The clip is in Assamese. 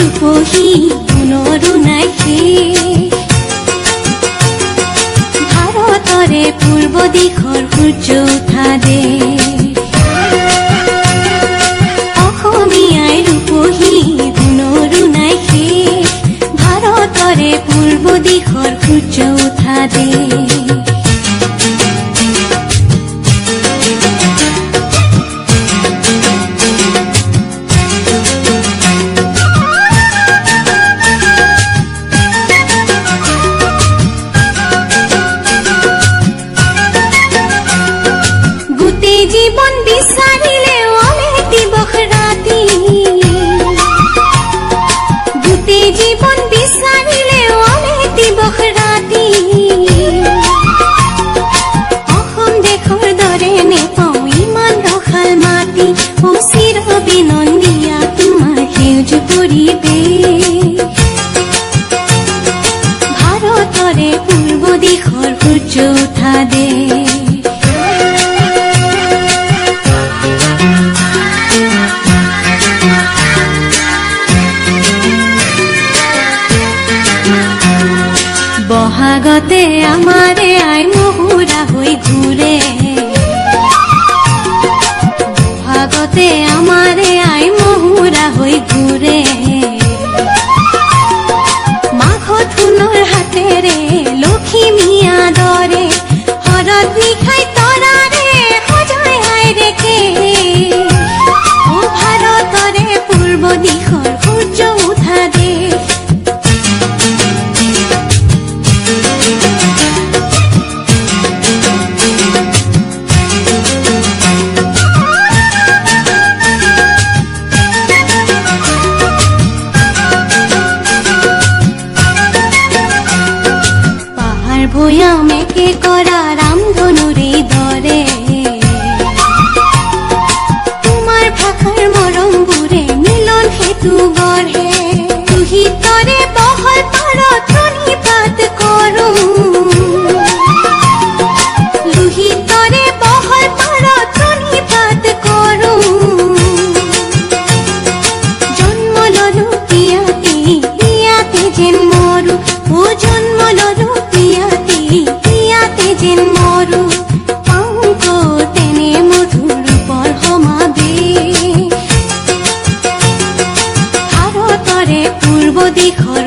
ৰূপহী পুনৰু নাই শেষ। ভাৰতৰে পূৰ্ব দিশৰ সূৰ্য উঠা দেশ, অসমীয়াই ৰূপহী পুনৰু নাই শেষ। ভাৰতৰে পূৰ্ব দিশৰ সূৰ্য উঠা দেশ। জীবন বিচাৰিলে অলেটিব ৰাতি, গোটেই জীৱন বিচাৰিলে অলেটিব ৰাতি। অসম দেশৰ দৰে নেপাওঁ ইমান ৰসাল মাটি, চিৰ বিনন্দীয়া তোমাৰ সেউজ পৰিৱেশ। ভাৰতৰে পূৰ্ব দিশৰ সূৰ্য উঠা দেশ। বহাগতে আমাৰে আই মহুৰা হৈ ঘূৰে, বহাগতে আমাৰে আই মহুৰা হৈ ঘূৰে। মাঘত সোণৰ হাতেৰে লখিমীয়া দৰে, হৰত নিশাই তৰাৰে সজাই আইৰে কে। ভাৰতৰে পূৰ্ব দিশৰ সূৰ্য উঠা দেশ। ভৈয়ামেকে কৰা ৰামধনুৰে দৰে, তোমাৰ ভাষাৰ মৰমবোৰে মিলন সেতু গঢ়ে। লোহিতৰে বহল পাৰত প্ৰণিপাত কৰোঁ, লোহিতৰে বহল পাৰত প্ৰণিপাত কৰোঁ। জন্ম ললো ইয়াতে, ইয়াতে যেন মৰো, জন্ম ললো ইয়াতে যেন মৰো। পাওঁ তেনে মধুৰ ৰূপৰ সমাৱেশ। ভাৰতৰে পূৰ্ব দিশৰ